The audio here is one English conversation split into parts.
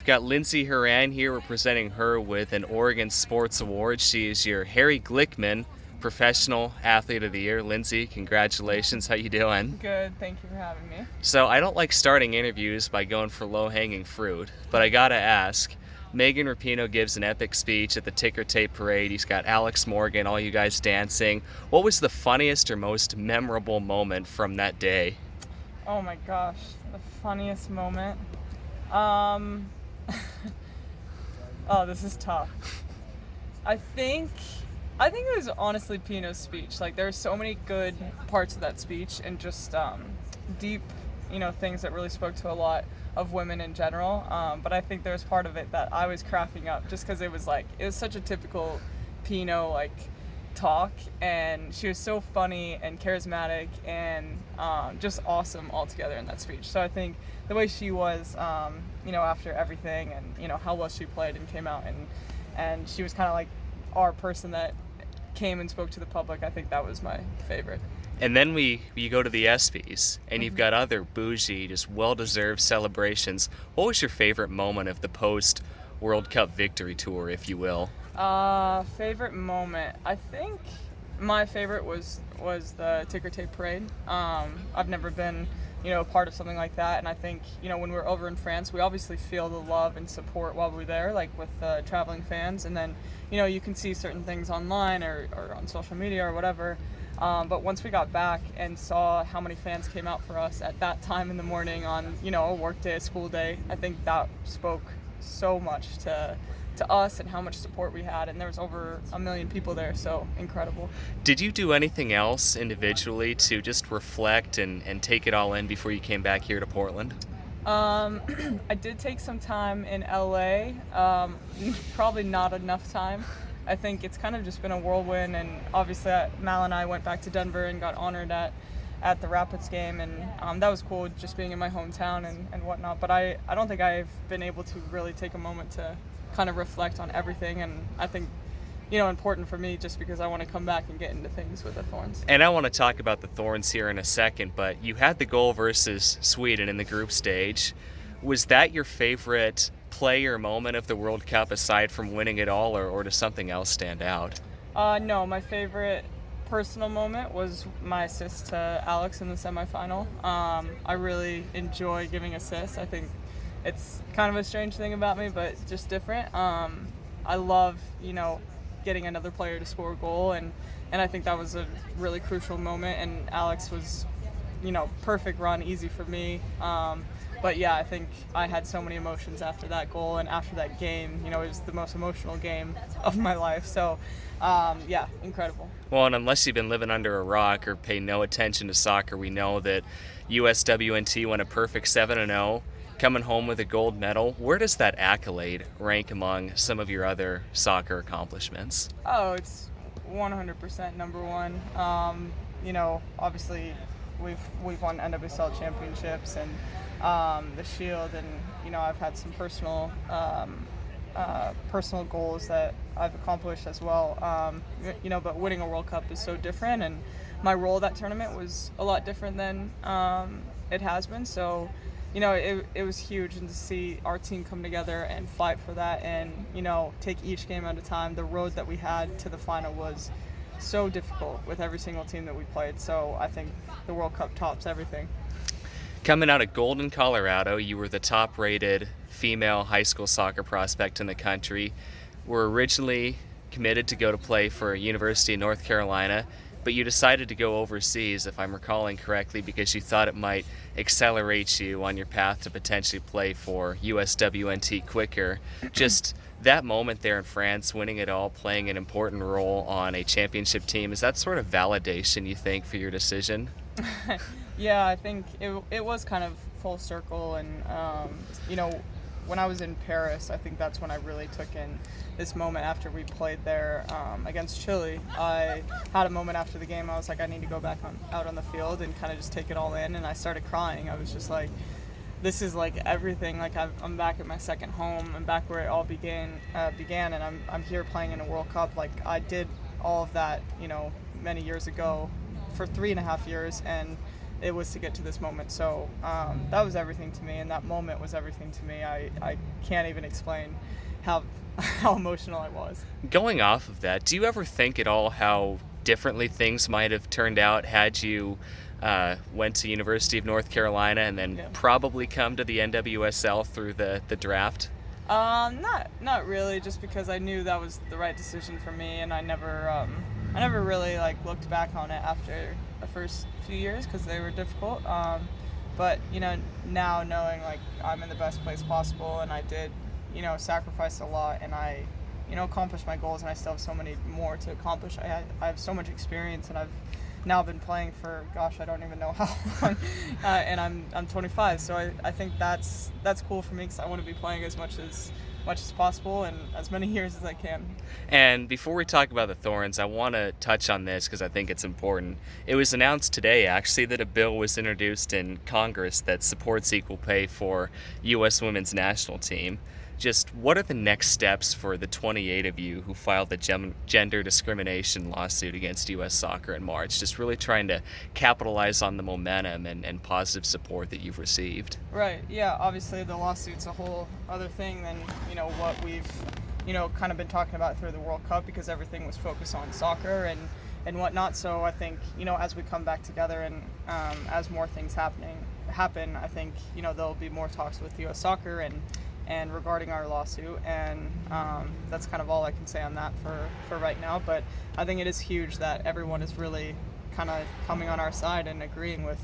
got Lindsey Horan here. We're presenting her with an Oregon Sports Award. She is your Harry Glickman Professional Athlete of the Year. Lindsey, congratulations. How you doing? Good, thank you for having me. So I don't like starting interviews by going for low-hanging fruit, but I gotta ask. Megan Rapinoe gives an epic speech at the ticker tape parade. He's got Alex Morgan, all you guys dancing. What was the funniest or most memorable moment from that day? Oh my gosh, the funniest moment. Um, oh, this is tough. I think it was honestly Pino's speech. Like, there were so many good parts of that speech and just deep, things that really spoke to a lot of women in general. But I think there was part of it that I was cracking up just because it was such a typical Pino talk, and she was so funny and charismatic and just awesome altogether in that speech. So I think the way she was, after everything, and how well she played and came out, and she was kind of like our person that came and spoke to the public. I think that was my favorite. And then we go to the ESPYs, and you've got other bougie, just well-deserved celebrations. What was your favorite moment of the post-World Cup victory tour, if you will? Favorite moment. I think my favorite was the ticker tape parade. I've never been, a part of something like that, and I think, when we're over in France, we obviously feel the love and support while we're there, like with traveling fans, and then, you can see certain things online or on social media or whatever. But once we got back and saw how many fans came out for us at that time in the morning on, a work day, a school day, I think that spoke so much to us and how much support we had, and there was over 1 million people there, so incredible. Did you do anything else individually to just reflect and take it all in before you came back here to Portland? I did take some time in LA, probably not enough time. I think it's kind of just been a whirlwind, and obviously Mal and I went back to Denver and got honored at the Rapids game, and that was cool just being in my hometown and whatnot, but I don't think I've been able to really take a moment to kind of reflect on everything, and I think, important for me just because I want to come back and get into things with the Thorns. And I want to talk about the Thorns here in a second, but you had the goal versus Sweden in the group stage. Was that your favorite play or moment of the World Cup aside from winning it all, or does something else stand out? No, my favorite personal moment was my assist to Alex in the semifinal. I really enjoy giving assists. I think it's kind of a strange thing about me, but just different. I love, getting another player to score a goal, and I think that was a really crucial moment, and Alex was, perfect run, easy for me. But yeah, I think I had so many emotions after that goal and after that game. It was the most emotional game of my life. So, yeah, incredible. Well, and unless you've been living under a rock or pay no attention to soccer, we know that USWNT went a perfect 7-0, coming home with a gold medal. Where does that accolade rank among some of your other soccer accomplishments? Oh, it's 100% number one. Obviously we've won NWSL championships and the Shield, and I've had some personal goals that I've accomplished as well. But winning a World Cup is so different, and my role at that tournament was a lot different than it has been. So, it was huge, and to see our team come together and fight for that, and take each game at a time. The road that we had to the final was so difficult with every single team that we played. So I think the World Cup tops everything. Coming out of Golden, Colorado, you were the top-rated female high school soccer prospect in the country. Were originally committed to go to play for University of North Carolina, but you decided to go overseas, if I'm recalling correctly, because you thought it might accelerate you on your path to potentially play for USWNT quicker. Just that moment there in France, winning it all, playing an important role on a championship team, is that sort of validation, you think, for your decision? Yeah, I think it was kind of full circle, and when I was in Paris, I think that's when I really took in this moment after we played there against Chile. I had a moment after the game. I was like, I need to go back out on the field and kind of just take it all in, and I started crying. I was just like, this is like everything. Like, I'm back at my second home. I'm back where it all began, and I'm here playing in a World Cup. Like, I did all of that, many years ago for 3.5 years, and it was to get to this moment. So that was everything to me, and that moment was everything to me. I can't even explain how how emotional I was. Going off of that, do you ever think at all how differently things might have turned out had you went to University of North Carolina and then Yeah. probably come to the NWSL through the draft? Not really, just because I knew that was the right decision for me, and I never really like looked back on it after the first few years because they were difficult. But now knowing like I'm in the best place possible, and I did, sacrifice a lot, and I, accomplished my goals, and I still have so many more to accomplish. I have so much experience, and I've now been playing for, gosh, I don't even know how long, and I'm 25, so I think that's cool for me because I want to be playing as much as possible and as many years as I can. And before we talk about the Thorns, I want to touch on this because I think it's important. It was announced today, actually, that a bill was introduced in Congress that supports equal pay for U.S. women's national team. Just what are the next steps for the 28 of you who filed the gender discrimination lawsuit against U.S. soccer in March? Just really trying to capitalize on the momentum and positive support that you've received. Right. Yeah. Obviously, the lawsuit's a whole other thing than what we've kind of been talking about through the World Cup, because everything was focused on soccer and whatnot. So I think as we come back together and as more things happen, I think there'll be more talks with U.S. soccer and regarding our lawsuit, and that's kind of all I can say on that for right now. But I think it is huge that everyone is really kind of coming on our side and agreeing with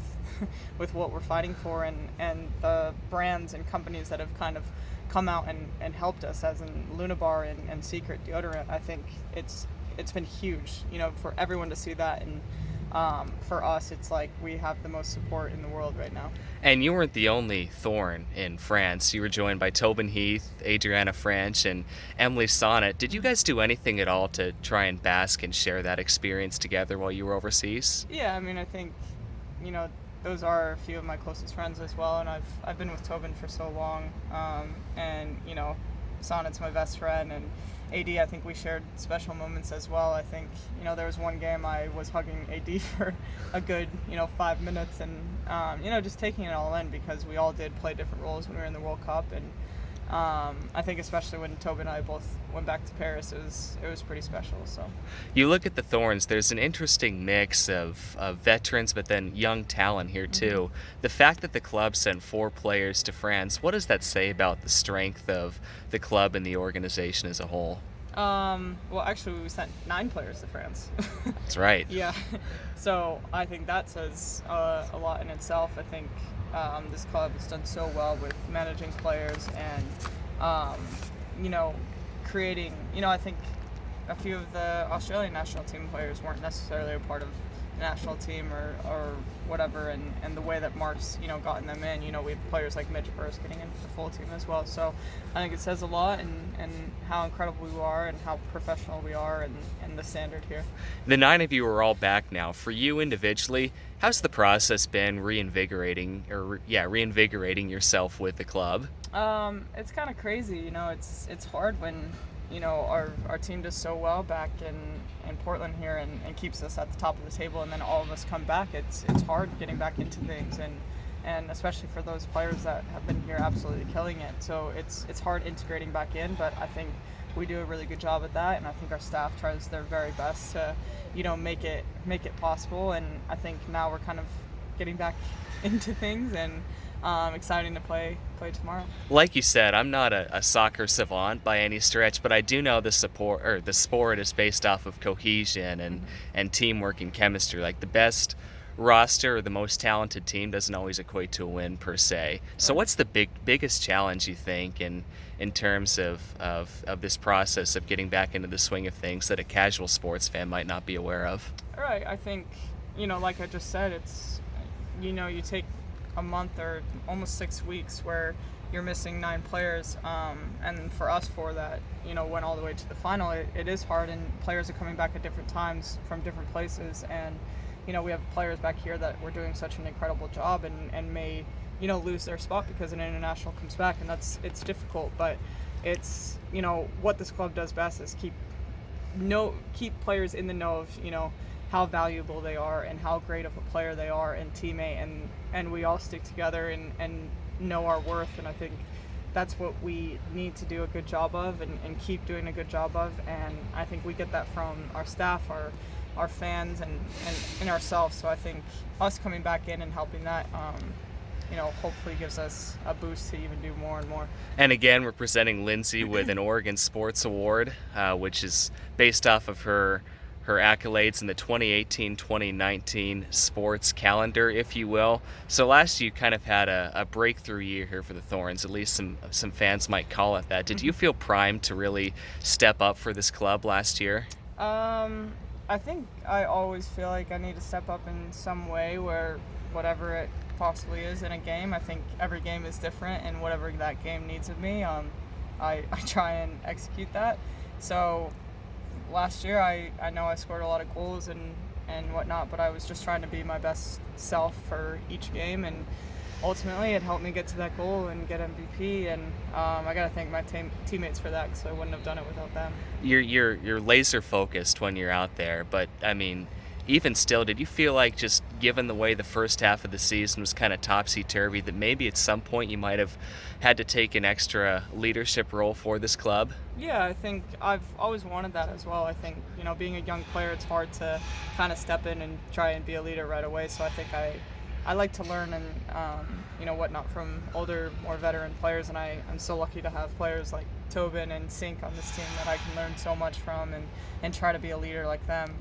with what we're fighting for, and the brands and companies that have kind of come out and helped us, as in Lunabar and Secret Deodorant. I think it's been huge, for everyone to see that, and for us, it's like we have the most support in the world right now. And you weren't the only thorn in France. You were joined by Tobin Heath, Adriana Franch, and Emily Sonnet. Did you guys do anything at all to try and bask and share that experience together while you were overseas? Yeah, I mean, I think, those are a few of my closest friends as well, and I've been with Tobin for so long, and Sonnet's my best friend, and AD, I think we shared special moments as well. I think, there was one game I was hugging AD for a good, 5 minutes, and, just taking it all in, because we all did play different roles when we were in the World Cup, and I think especially when Toby and I both went back to Paris, it was pretty special. So You look at the Thorns, there's an interesting mix of veterans, but then young talent here too. The fact that the club sent 4 players to France, what does that say about the strength of the club and the organization as a whole? Well, actually, we sent 9 players to France. That's right. Yeah. So I think that says a lot in itself. I think this club has done so well with managing players and, creating, I think a few of the Australian national team players weren't necessarily a part of the national team or whatever, and the way that Mark's, gotten them in, we have players like Mitch Burris getting into the full team as well. So I think it says a lot, and how incredible we are and how professional we are, and the standard here. The 9 of you are all back now. For you individually, how's the process been reinvigorating yourself with the club? It's kind of crazy, it's hard when, our team does so well back in Portland here and keeps us at the top of the table, and then all of us come back. It's hard getting back into things, and especially for those players that have been here absolutely killing it. So it's hard integrating back in, but I think we do a really good job at that, and I think our staff tries their very best to, make it possible. And I think now we're kind of getting back into things, and exciting to play tomorrow. Like you said, I'm not a soccer savant by any stretch, but I do know the sport is based off of cohesion and teamwork and chemistry. Like the best roster or the most talented team doesn't always equate to a win per se. So Right. what's the biggest challenge you think in terms of this process of getting back into the swing of things that a casual sports fan might not be aware of? All right, I think, like I just said, it's, you take a month or almost 6 weeks where you're missing 9 players, and for us 4 that went all the way to the final, it is hard, and players are coming back at different times from different places, and we have players back here that were doing such an incredible job and may lose their spot because an international comes back, and it's difficult, but it's what this club does best is keep players in the know of how valuable they are and how great of a player they are and teammate, and we all stick together and know our worth. And I think that's what we need to do a good job of and keep doing a good job of. And I think we get that from our staff, our fans, and ourselves. So I think us coming back in and helping that, hopefully gives us a boost to even do more and more. And again, we're presenting Lindsey with an Oregon Sports Award, which is based off of her accolades in the 2018-2019 sports calendar, if you will. So last year you kind of had a breakthrough year here for the Thorns, at least some fans might call it that. Did you feel primed to really step up for this club last year? I think I always feel like I need to step up in some way, where whatever it possibly is in a game. I think every game is different, and whatever that game needs of me, I try and execute that. So last year I know I scored a lot of goals and whatnot, but I was just trying to be my best self for each game, and ultimately it helped me get to that goal and get MVP. And I got to thank my teammates for that, because I wouldn't have done it without them. You're laser focused when you're out there, but I mean, even still, did you feel like, just given the way the first half of the season was kind of topsy-turvy, that maybe at some point you might have had to take an extra leadership role for this club? Yeah, I think I've always wanted that as well. I think, being a young player, it's hard to kind of step in and try and be a leader right away. So I think I like to learn and, whatnot from older, more veteran players. And I'm so lucky to have players like Tobin and Sink on this team that I can learn so much from and try to be a leader like them.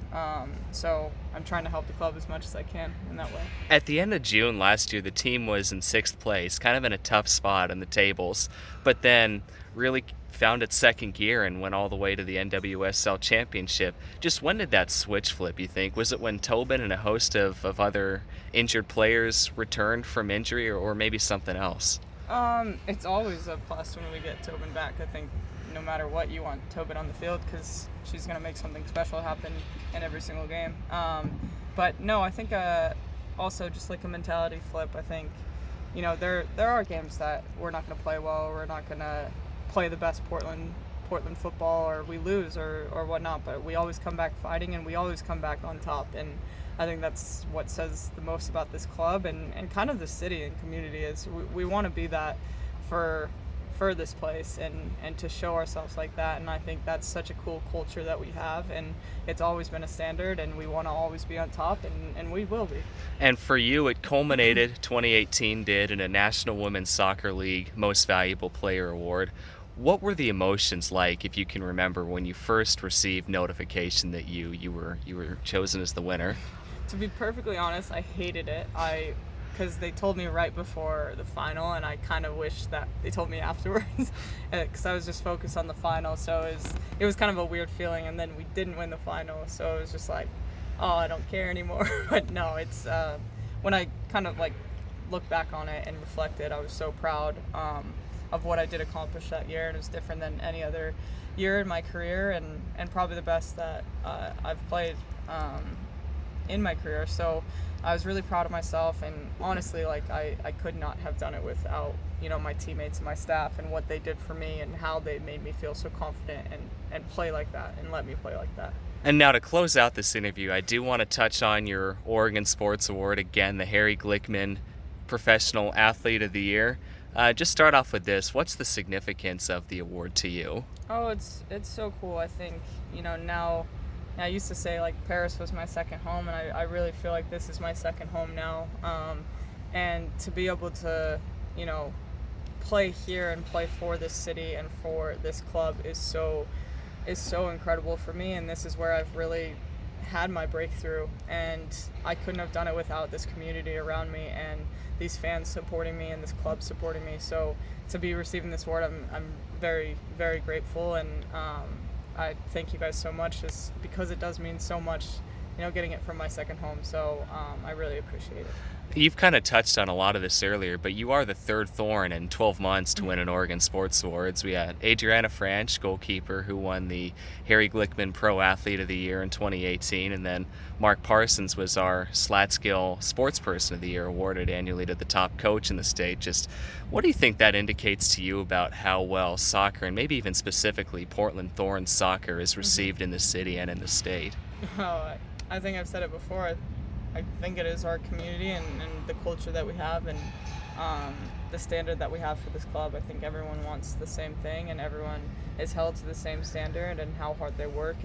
So I'm trying to help the club as much as I can in that way. At the end of June last year, the team was in 6th place, kind of in a tough spot in the tables, but then really found its second gear and went all the way to the NWSL Championship. Just when did that switch flip, you think? Was it when Tobin and a host of other injured players returned from injury, or maybe something else? It's always a plus when we get Tobin back. I think no matter what, you want Tobin on the field, because she's going to make something special happen in every single game. But no, I think also just like a mentality flip. I think, there are games that we're not going to play well, or we're not going to play the best Portland football, or we lose or whatnot, but we always come back fighting, and we always come back on top. And I think that's what says the most about this club and kind of the city and community, is we want to be that for this place and to show ourselves like that. And I think that's such a cool culture that we have, and it's always been a standard, and we want to always be on top, and we will be. And for you, it culminated, 2018 did, in a National Women's Soccer League Most Valuable Player Award. What were the emotions like, if you can remember, when you first received notification that you were chosen as the winner? To be perfectly honest, I hated it. Because they told me right before the final, and I kind of wish that they told me afterwards, because I was just focused on the final. So it was kind of a weird feeling, and then we didn't win the final, so it was just like, oh, I don't care anymore. But no, it's when I kind of like look back on it and reflected, I was so proud of what I did accomplish that year, and it was different than any other year in my career, and probably the best that I've played in my career. So I was really proud of myself, and honestly, like I could not have done it without my teammates and my staff and what they did for me, and how they made me feel so confident and play like that and let me play like that. And now, to close out this interview, I do want to touch on your Oregon Sports Award again, the Harry Glickman Professional Athlete of the Year. Just start off with this. What's the significance of the award to you? Oh, it's so cool. I think, now I used to say like Paris was my second home, and I really feel like this is my second home now. And to be able to, play here and play for this city and for this club is so incredible for me. And this is where I've really had my breakthrough, and I couldn't have done it without this community around me and these fans supporting me and this club supporting me. So to be receiving this award, I'm very, very grateful, and I thank you guys so much, just because it does mean so much, getting it from my second home. So I really appreciate it. You've kind of touched on a lot of this earlier, but you are the third Thorn in 12 months to win an Oregon Sports Awards. We had Adriana Franch, goalkeeper, who won the Harry Glickman Pro Athlete of the Year in 2018, and then Mark Parsons was our Slatskill Sportsperson of the Year, awarded annually to the top coach in the state. Just what do you think that indicates to you about how well soccer, and maybe even specifically Portland Thorns soccer, is received in the city and in the state? Oh, I think I've said it before. I think it is our community and the culture that we have and the standard that we have for this club. I think everyone wants the same thing and everyone is held to the same standard and how hard they work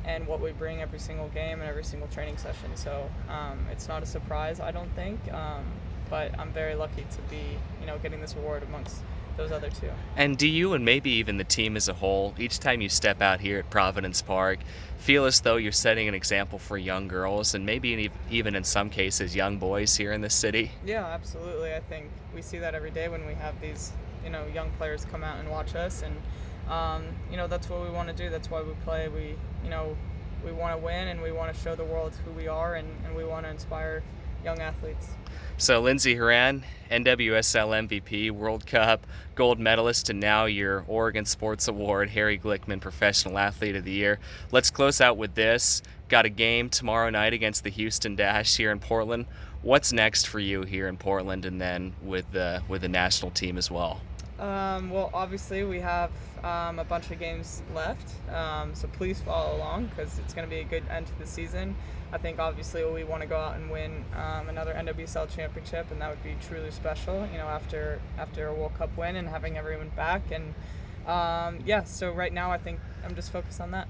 and what we bring every single game and every single training session. So it's not a surprise, I don't think, but I'm very lucky to be, getting this award amongst those other two. And do you, and maybe even the team as a whole, each time you step out here at Providence Park, feel as though you're setting an example for young girls and maybe even in some cases young boys here in the city? Yeah, absolutely. I think we see that every day when we have these, young players come out and watch us, and that's what we want to do. That's why we play. We want to win, and we want to show the world who we are, and we want to inspire young athletes. So Lindsey Horan, NWSL MVP, World Cup gold medalist, and now your Oregon Sports Award, Harry Glickman Professional Athlete of the Year. Let's close out with this. Got a game tomorrow night against the Houston Dash here in Portland. What's next for you here in Portland and then with the national team as well? Well, obviously we have a bunch of games left, so please follow along because it's going to be a good end to the season. I think obviously we want to go out and win another NWSL championship, and that would be truly special, after a World Cup win and having everyone back. And so right now I think I'm just focused on that.